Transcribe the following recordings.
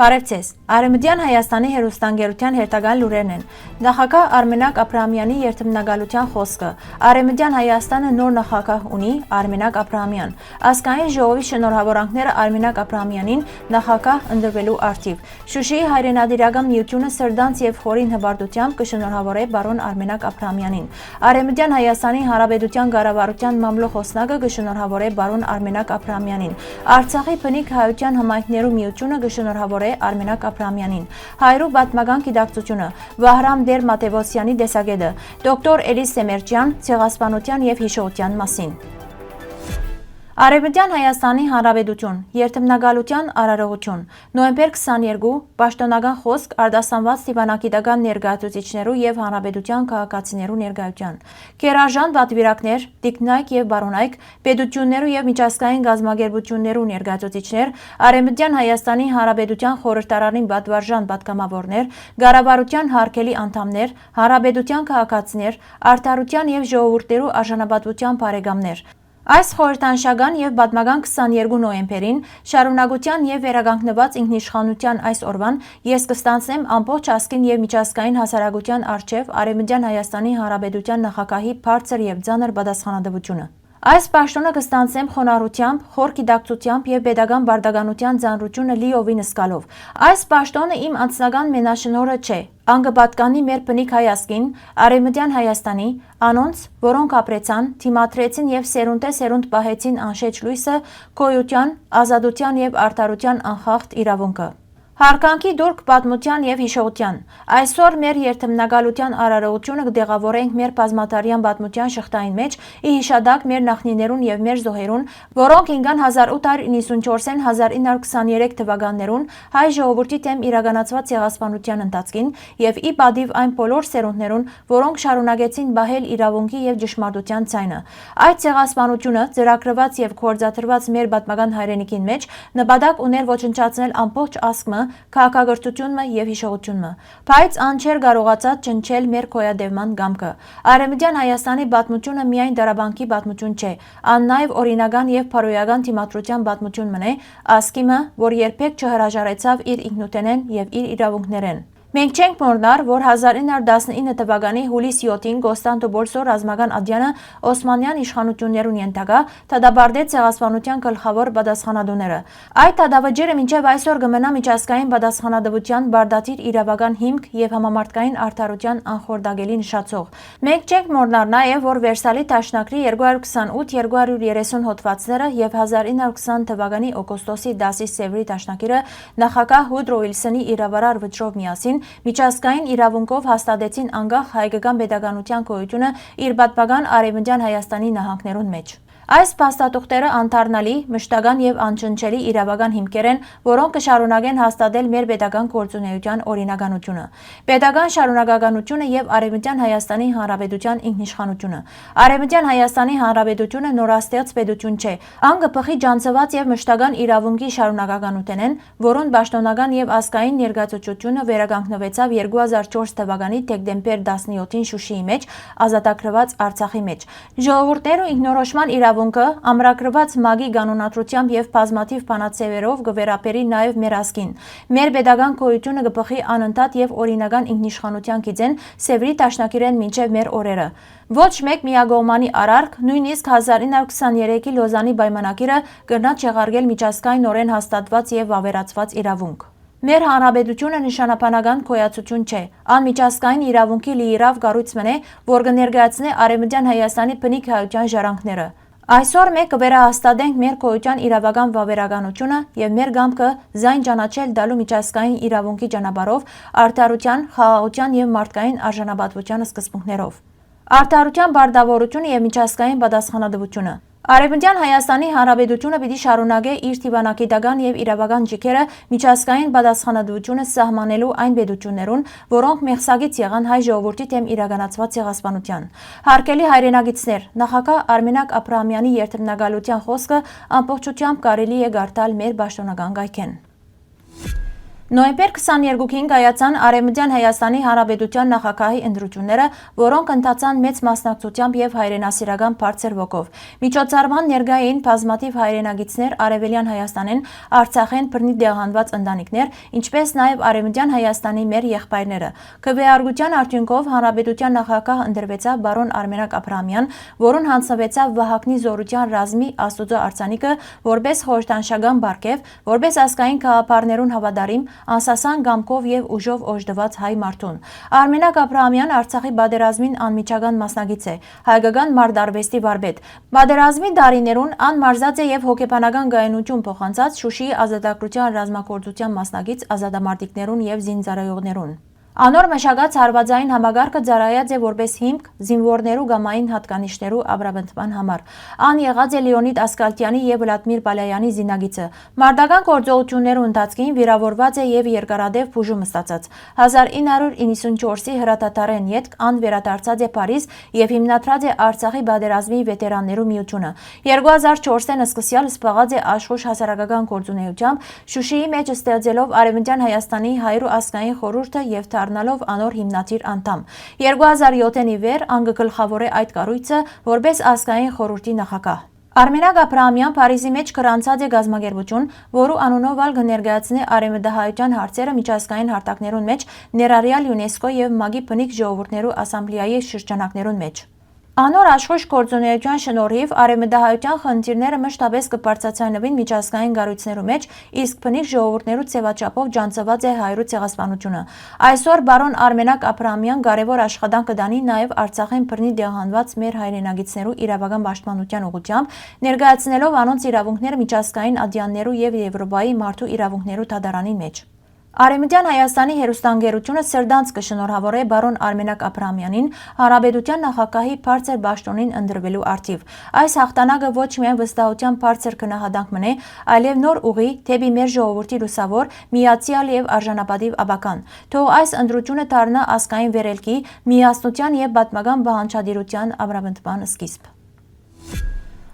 Բարև ձեզ, Արևմտյան Հայաստանի հեռուստաընկերության հերթական լուրերն են։ Նախագահ Արմենակ Աբրահամյանի երթմնագալության խոսքը։ Արևմտյան Հայաստանը նոր նախագահ ունի, Արմենակ Աբրահամյան։ Ազգային ժողովի շնորհավորանքները Արմենակ Աբրահամյանին նախագահ ընտրվելու առթիվ։ Շուշիի հայրենադիրական միությունը սրդանց եւ խորին հպարտությամբ կշնորհավորե բարոն Արմենակ Աբրահամյանին։ Արևմտյան Հայաստանի Հանրապետության ղեկավարության մամլոխոսնակը կշնորհավորե բարոն Արմենակ Աբրահամյանին։ Արցախի բնիկ հայության համայնքներու միությունը կշնորհավորե Արմենակ Աբրահամյանին, հայրու պատմական գիտակցությունը, Վահրամ Դեր Մատևոսյանի տեսակետը, դոկտոր Էլիս Սեմերջյան, ցեղասպանության եւ հիշողության մասին։ Արևմտյան Հայաստանի Հանրապետություն, երթմնագալության արարողություն, նոյեմբեր 22, պաշտոնական խոսք արտասանված դիվանագիտական ներկայացուցիչներու եւ հանրապետության քաղաքացիներու ներկայության։ Գերարժան պատվիրակներ, տիկնայք եւ բարոնայք, պետություններու եւ միջազգային գազམ་ագերբություններու ներկայացուցիչներ, Արևմտյան Հայաստանի Հանրապետության խորհրդարանին պատվարժան պատգամավորներ, ղարավարության հարկելի անդամներ, հանրապետության քաղաքացիներ, արդարության եւ ժողովուրդներու արժանապատվության բարեկամներ։ Այս խորհրդանշական եւ պատմական 22 նոյեմբերին շարունակության եւ վերականգնված ինքնիշխանության այս օրվան ես կստանցնեմ ամբողջ ազգին եւ միջազգային հասարակության արչեւ Արևմտյան Հայաստանի Հանրապետության նախագահի բարձր եւ ծանր պատասխանատվությունը։ Այս պաշտոնը կստանցնեմ խոնարհությամբ, խոր գիտակցությամբ եւ pedagogan բարդականության ծանրությունը լիովին զգալով։ Այս պաշտոնը իմ անձնական մենաշնորհը չէ, անգպատկանի մեր բնիկ հայազգին, Արևմտյան Հայաստանի, անոնց, որոնք ապրեցան, թիմադրեցին եւ սերունդ պահեցին անշեջ լույսը, գոյության, ազատության եւ արդարության անխախտ իրավունքը։ Հարկանքի դուրք պատմության եւ հիշողության։ Այսօր մեր երթմնագալության արարողությունը կդեղավորենք մեր բազմատարյան պատմության շղթային մեջ՝ ի հիշադակ մեր նախնիներուն եւ մեր զոհերուն, որոնք ինքան 1894-ին 1923 թվականներուն հայ ժողովրդի դեմ իրականացված ցեղասպանության ընթացքին եւ ի պատիվ այն բոլոր սերունդներուն, որոնք շարունակեցին բահել իրավունքի եւ ճշմարտության ցայնը։ Այդ ցեղասպանությունը ծրագրված եւ կորցատրված մեր պատմական հայրենիքին մեջ նպատակ ուներ ոչնչացնել ամբողջ ազգը, քաղաքակրթությունը եւ հիշողությունը, բայց ան չէր կարողացած ճնչել մեր գոյադևման գամքը։ Արևմտյան Հայաստանի պատմությունը միայն դարաբանքի պատմություն չէ, ան նաեւ օրինական եւ փարոյական թիմադրության պատմություն մնե, ազգիմը, որ երբեք չհրաժարեցավ իր ինքնութենեն եւ իր իրավունքներեն։ Մենք չենք մոռնար, որ 1919 թվականի հուլիս 7-ին Կոստանդնուպոլսո ռազմական ադյանը Օսմանյան իշխանություններուն ենթակա դատապարտեց ցեղասպանության գլխավոր պատասխանատուները։ Այդ դատավճիռը մինչև այսօր կմնա միջազգային պատասխանատվության բարդաթիր իրավական հիմք եւ համամարտկային արդարության անխորտակելի նշացող։ Մենք չենք մոռնար նաեւ, որ Վերսալի դաշնակրի 228-230 հոդվածները եւ 1920 թվականի օգոստոսի 10-ի Սևրի դաշնակիրը նախագահ Հուդրո Վիլսոնի իրավարար վճռով միասին միջազգային իրավունքով հաստատեցին անկախ հայկական pedagoganության գոյությունը իր պատմական Արևմտյան Հայաստանի նահանգներուն մեջ։ Այս փաստաթուղթերը անդառնալի, մշտական եւ անչնչելի իրավական հիմքեր են, որոնք կշարունակեն հաստատել մեր pedagogan գործունեության օրինականությունը, pedagogan շարունակականությունը եւ Արևմտյան Հայաստանի Հանրապետության ինքնիշխանությունը։ Արևմտյան Հայաստանի Հանրապետությունը նորաստեղծ պետություն չէ, ան կփխի ջանցված եւ մշտական իրավունքի շարունակականությունն են, որոնց պաշտոնական եւ ազգային ներկայացուցչությունը վերականգնվեցավ 2004 թվականի դեկտեմբեր 17-ին Շուշիի մեջ ազատագրված Արցախի մեջ։ Ժողովուրդներու ինքնորոշման իրավունքը ամրագրված մագի կանոնադրությամբ եւ բազմաթիվ բանացեվերով կվերապերի նաեւ մեր ազգին։ Մեր pedagogan գոյությունը կփխի անընդհատ եւ օրինական ինքնիշխանության գիծեն Սևրի դաշնակիրեն մինչեւ մեր օրերը։ Ոչ մեկ միագողմանի արարք, նույնիսկ 1923-ի Լոզանի պայմանագիրը կրնա չեղարկել միջազգայինորեն հաստատված եւ վավերացված իրավունք։ Մեր հանրապետությունը նշանաբանական գոյացություն չէ, անմիջազգային իրավունքի լիիրավ կառույց մնե, որ կներկայացնե Արևմտյան Հայաստանի բնիկ հայության ժառանգները։ Այսօր մենք կվերահաստատենք մեր գոյության իրավական վավերականությունը եւ մեր գամքը զայն ճանաչել դալու միջազգային իրավունքի ճանապարհով արդարության, խաղաղության եւ մարդկային արժանապատվության սկզբունքներով։ Արդարության բարդավորությունը եւ միջազգային պատասխանատվությունը։ Արևմտյան Հայաստանի Հանրապետությունը պիտի շարունակե իր դիվանագիտական եւ իրավական ջիքերը միջազգային պատասխանատվությունը սահմանելու այն պետություններուն, որոնք մեղսագից եղան հայ ժողովրդի դեմ իրականացված ցեղասպանության։ Հարկելի հայրենագիտներ, նախագահ Արմենակ Աբրահամյանի երթմնագալության խոսքը ամբողջությամբ կարելի է գարտալ մեր պաշտոնական գայքեն։ Նոյեմբեր 22-ին կայացան Արևմտյան Հայաստանի Հանրապետության նախագահի ընտրությունները, որոնք ընթացան մեծ մասնակցությամբ եւ հայրենասիրական բարձր ոգով։ Միջոցառման ներկա էին բազմաթիվ հայրենագիտներ Արևելյան Հայաստանեն, Արցախեն բռնի տեղահանված ընտանիքներ, ինչպես նաեւ Արևմտյան Հայաստանի մեր եղբայրները։ Քվեարկության արդյունքով Հանրապետության նախագահ ընտրվեցավ բարոն Արմենակ Աբրահամյան, որուն հանձնվեցավ Վահագնի Զորության ռազմի Աստուծո արձանիկը որպես խորհրդանշական բարգեւ, որպես ազգային գաղափարներուն հավատարիմ անսասան գամքով եւ ուժով օժտված հայ մարդուն։ Արմենակ Աբրահամյան Արցախի պատերազմին անմիջական մասնակից է, հայկական մարտարվեստի վարպետ։ Պատերազմի դարիներուն անմարզած է եւ հոգեբանական գայունություն փոխանցած Շուշիի ազատագրության ռազմագործության մասնակից ազատամարտիկներուն եւ զինծառայողներուն։ Անոր մշակած հարվածային համագարկը ծառայած է որպես հիմք զինվորներու գամային հատկանիշներու ապրաբնդման համար։ Ան եղած է Լեոնիդ Ասկալտյանի եւ Վլադիմիր Բալայանի զինագիծը։ Մարտական գործողություններու ընթացքին վիրավորված է եւ երկարադեպ բուժում ստացած։ 1994-ի հրատատարեն ետք ան վերադարձած է Փարիզ եւ հիմնադրած է Արցախի պատերազմի վետերաններու միությունը։ 2004-ին սկսյալ զբաղած է աշխուժ հասարակական գործունեությամբ, Շուշիի մեջ ստեղծելով Արևմտյան Հայաստանի հայրու ազգային խորհուրդը եւ դառնալով անոր հիմնադիր անդամ։ 2007-ին ի վեր ան գլխավոր է այդ կառույցը որպես ազգային խորհրդի նախագահ։ Արմենակ Աբրահամյան Փարիզի մեջ կրանցած է գազագերբություն, որու անունով ալ կներկայացնի արևմտահայության հարցերը միջազգային հարթակներուն մեջ, ներառյալ ՅՈՒՆԵՍԿՕ եւ ՄԱԳ-ի բնիկ ժողովուրդներու ասամբլեայի շրջանակներուն մեջ։ Անոր աշխուժ գործունեության շնորհիվ արևմտահայության խնդիրները մշտապես կբարձրացնվին միջազգային կառույցներու մեջ, իսկ բնիկ ժողովուրդներու ցեղաչափով ջանցված է հայրու ցեղասպանությունը։ Այսօր բարոն Արմենակ Աբրահամյան կարևոր աշխատանք կդանի նաև Արցախեն բռնի տեղահանված մեր հայրենագիտներու իրավական պաշտպանության ուղղությամբ, ներկայացնելով անոնց իրավունքները միջազգային ադյաններու եւ Եվրոպայի մարդու իրավունքներու դատարանի մեջ։ Արևմտյան Հայաստանի հերոստանգերությունը սրդանց կշնորհավորե բարոն Արմենակ Աբրահամյանին Հանրապետության նախագահի բարձր պաշտոնին ընտրվելու արդիվ։ Այս հաղթանակը ոչ միայն վստահության բարձր գնահատանք մնե, այլև նոր ուղի դեպի մեր ժողովրդի լուսավոր, միացյալ եւ արժանապատիվ աբական։ Թող այս ընտրությունը դառնա ազգային վերելքի, միասնության եւ պատմական բանջարդիրության ամրապնդման սկիզբ։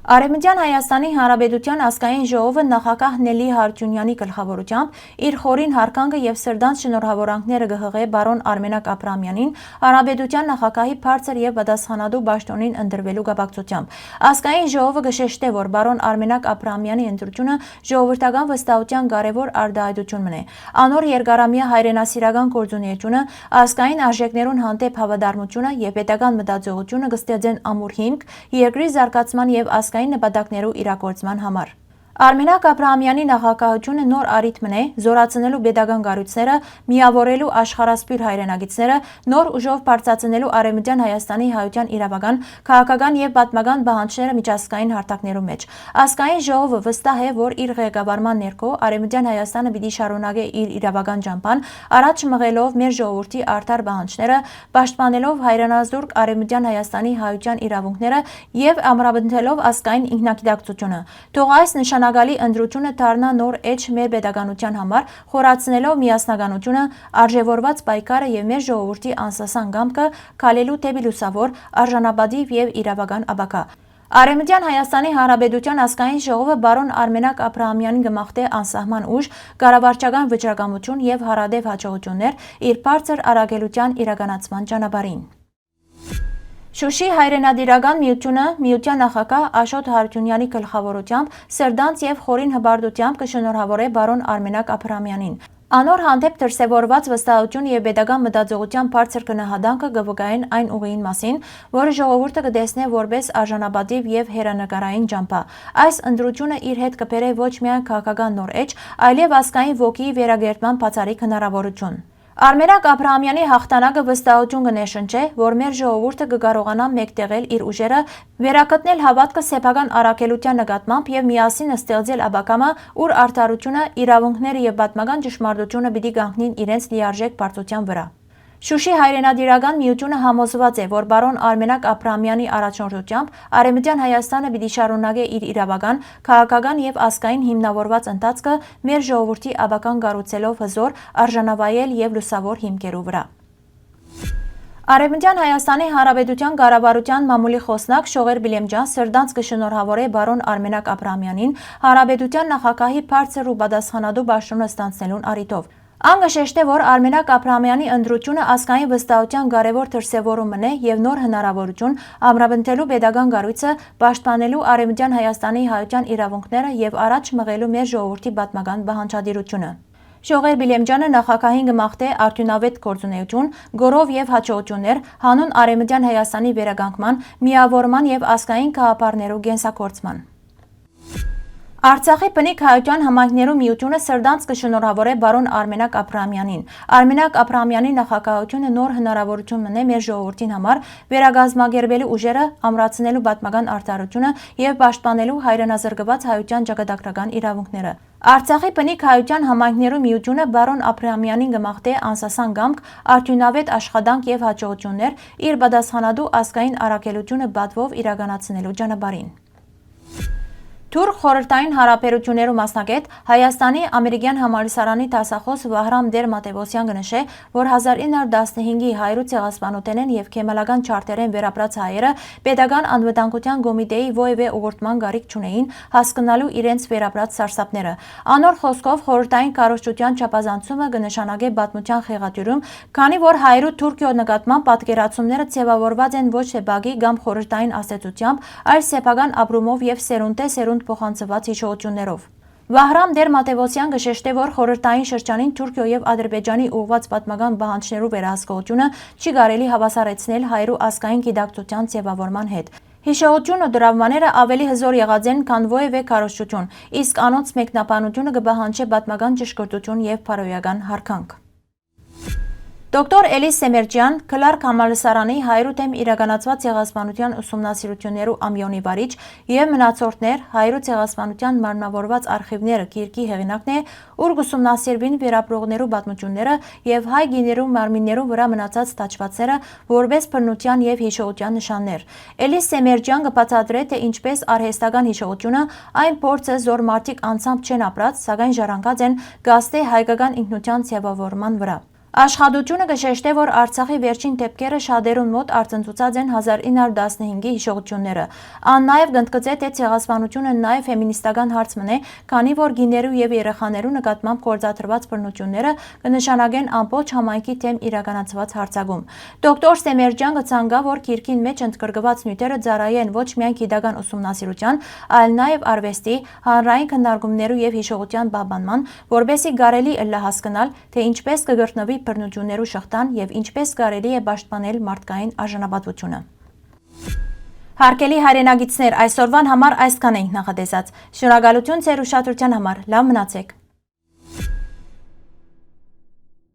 Արևմտյան Հայաստանի Հանրապետության ազգային ժողովը նախագահ Նելի Հարությունյանի գլխավորությամբ իր խորին հարգանքը եւ սրդանց շնորհավորանքները կհղե բարոն Արմենակ Աբրահամյանին Հանրապետության նախագահի բարձր եւ պատասխանատու պաշտոնին ընտրվելու կապակցությամբ։ Ազգային ժողովը կշեշտե, որ բարոն Արմենակ Աբրահամյանի ընտրությունը ժողովրդական վստահության կարևոր արտահայտություն մնե։ Անոր երկարամյա հայրենասիրական գործունեությունը, ազգային արժեքներուն հանդեպ հավատարմությունը եւ պետական մտածողությունը կստեղծեն ամուր հիմք երկրի զարգացման եւ նպատակներու իրագործման համար։ Արմենակ Աբրահամյանի նախագահությունը նոր առիթ մնե զորացնելու պետական կառույցները, միավորելու աշխարհասփյուր հայրենագիտները, նոր ուժով բարձրացնելու Արևմտյան Հայաստանի հայության իրավական, քաղաքական եւ պատմական պահանջները միջազգային հարթակներու մեջ։ Ազգային ժողովը վստահ է, որ իր ղեկավարման ներքո Արևմտյան Հայաստանը պիտի շարունակե իր իրավական ճամփան, առաջ մղելով մեր ժողովրդի արդար պահանջները, պաշտպանելով հայրենազուրկ Արևմտյան Հայաստանի հայության իրավունքները եւ ամրապնդելով ազգային ինքնագիտակցությունը։ Թող այս նշանակալի ընտրությունը դառնա նոր էջ մեր պետականության համար, խորացնելով միասնականությունը, արժևորված պայքարը եւ մեր ժողովրդի անսասան կամքը քալելու դեպի լուսավոր, արժանապատիվ եւ իրավական աբակա։ Արևմտյան Հայաստանի Հանրապետության ազգային ժողովը բարոն Արմենակ Աբրահամյանին կմաղթե անսահման ուժ, կառավարչական վճռականություն եւ հարադեպ հաջողություններ իր բարձր արագելության իրականացման ճանապարհին։ Շուշի հայրենադիրական միությունը միության նախագահ Աշոտ Հարությունյանի գլխավորությամբ սրդանց եւ խորին հպարտությամբ կշնորհավորե բարոն Արմենակ Աբրահամյանին։ Անոր հանդեպ դրսևորված վստահություն եւ պետական մտածողության բարձր գնահատանքը կվկայեն այն ուղին մասին, որը ժողովուրդը կտեսնե որպես արժանապատիվ եւ հերանեկարային ճամփա։ Այս ընտրությունը իր հետ կբերե ոչ միայն քաղաքական նոր էջ, այլև ազգային ոգիի վերագերտման բացառիկ հնարավորություն։ Արմենակ Աբրահամյանի հաղթանակը վստահություն կներշնչե, որ մեր ժողովուրդը կկարողանա մեկտեղել իր ուժերը, վերակտնել հավատքը սեփական առաքելության նկատմամբ եւ միասին ստեղծել աբակամը, ուր արդարությունը, իրավունքները եւ պատմական ճշմարտությունը պիտի կանգնին իրենց լիարժեք բարձրության վրա։ Շուշի հայրենադիրական միությունը համոզված է, որ բարոն Արմենակ Աբրահամյանի առաջնորդությամբ Արևմտյան Հայաստանը պիտի շարունակե իր իրավական, քաղաքական եւ ազգային հիմնավորված ընթացքը մեր ժողովրդի աբական կառուցելով հզոր, արժանավայել եւ լուսավոր հիմքերու վրա։ Արևմտյան Հայաստանի Հանրապետության կառավարության մամուլի խոսնակ Շողեր Բիլեմջան սրդանց կշնորհավորե բարոն Արմենակ Աբրահամյանին Հանրապետության նախագահի բարձր ու պատասխանատու պաշտոնը ստանձնելուն առիթով։ Անգշեշտ է, որ Արմենակ Աբրահամյանի ընտրությունը ազգային վստահության կարևոր դրսևորումն է եւ նոր հնարավորություն ամրապնդելու pedagogan կառույցը պաշտպանելու Արևմտյան Հայաստանի հայության իրավունքները եւ առաջ մղելու մեր ժողովրդի պատմական բանջարդիրությունը։ Ժողեր Բիլեմջյանը նախագահին գմախտե արդյունավետ գործունեություն, գորով եւ հաջողություններ հանուն Արևմտյան Հայաստանի վերականգնման, միավորման եւ ազգային գաղափարներու կենսակոծման։ Արցախի բնիկ հայության համայնքներու միությունը սրդանց կշնորհավորե բարոն Արմենակ Աբրահամյանին։ Արմենակ Աբրահամյանի նախագահությունը նոր հնարավորություն մնե մեր ժողովրդին համար վերագազմագերբելու ուժերը ամրացնելու պատմական արդարությունը եւ պաշտպանելու հայրենազրկված հայության ճակատագրական իրավունքները։ Արցախի բնիկ հայության համայնքներու միությունը բարոն Աբրահամյանին գմախտե անսասան կամք, արդյունավետ աշխատանք եւ հաջողություններ իր պատասխանատու ազգային առաքելությունը բադվով իրականացնելու ճանապարհին։ Թուրք խորհրդային հարաբերություններու մասնագետ Հայաստանի ամերիկյան համալսարանի դասախոս Վահրամ Դեր-Մատևոսյան կնշե, որ 1915-ի հայրու ցեղասպանութենեն եւ քեմալական չարտերեն վերապրած հայերը pedagogan անվտանգության կոմիտեի ովևէ ուղղորդման գարիք չունեին հասկանալու իրենց վերապրած սարսափները։ Անոր խոսքով խորհրդային կառուցչության չափազանցումը կնշանակե պատմության խեղաթյուրում, քանի որ հայրու Թուրքիո նկատմամբ պատկերացումները ձևավորված են ոչ թե բագի կամ խորհրդային աստեցությամբ, այլ սեփական ապրումով եւ սերունդե փոխանցված հիշողություններով։ Վահրամ Դեր-Մատևոսյան կշեշտե, որ խորհրդային շրջանին Թուրքիո եւ Ադրբեջանի ուղղված պատմական պահանջներու վերահսկողությունը չի կարելի հավասարեցնել հայրու ազգային գիտակցության ձևավորման հետ։ Հիշողությունն ու դրավմաները ավելի հզոր եղած են, քան ովևէ քարոզչություն, իսկ անոնց մեկնաբանությունը կպահանջի պատմական ճշգրտություն եւ փարոյական հարկանք։ Դոկտոր Էլիս Սեմերջյան, Քլարք համալսարանի հայրու դեմ իրականացված ցեղասպանության ուսումնասիրություններու ամյոնի վարիչ եւ մնացորդներ հայրու ցեղասպանության մարմնավորված արխիվները գիրքի հեղինակն է, ուր ուսումնասիրվին վերապրողներու պատմությունները եւ հայ գիներու մարմիններու վրա մնացած տաճվածները որպես բռնության եւ հիշողության նշաններ։ Էլիս Սեմերջյան կբացատրե, թե ինչպես արհեստական հիշողությունը այն փորձը զոր մարդիկ անցամբ չեն ապրած, սակայն ժառանգած են գաստե հայկական ինքնության ձևավորման վրա։ Աշխատությունը կշեշտե, որ Արցախի վերջին դեպքերը շատերուն մոտ արցընծուցած են 1915-ի հիշողությունները։ Ան նաև գնդկծե, թե ցեղասպանությունը նաև ֆեմինիստական հարց մնե, քանի որ գիներու եւ երեխաներու նկատմամբ գործադրված բռնությունները կնշանակեն ամբողջ համայնքի դեմ իրականացված հարձակում։ Դոկտոր Սեմերջյան կցանկա, որ գիրքին մեջ ընդգրկված նյութերը ծառայեն ոչ միայն գիտական ուսումնասիրության, այլ նաև արվեստի, հանրային քննարկումներու եւ հիշողության պահպանման, որբեսի կարելի է հասկանալ, թե ինչպես կգրտնվի բռնություններու շղթան եւ ինչպես կարելի է պաշտպանել մարդկային արժանապատվությունը։ Հարգելի հայրենագիտներ, այսօրվան համար այսքան ենք նախատեսած։ Շնորհակալություն ձեր ուշադրության համար։ Լավ մնացեք։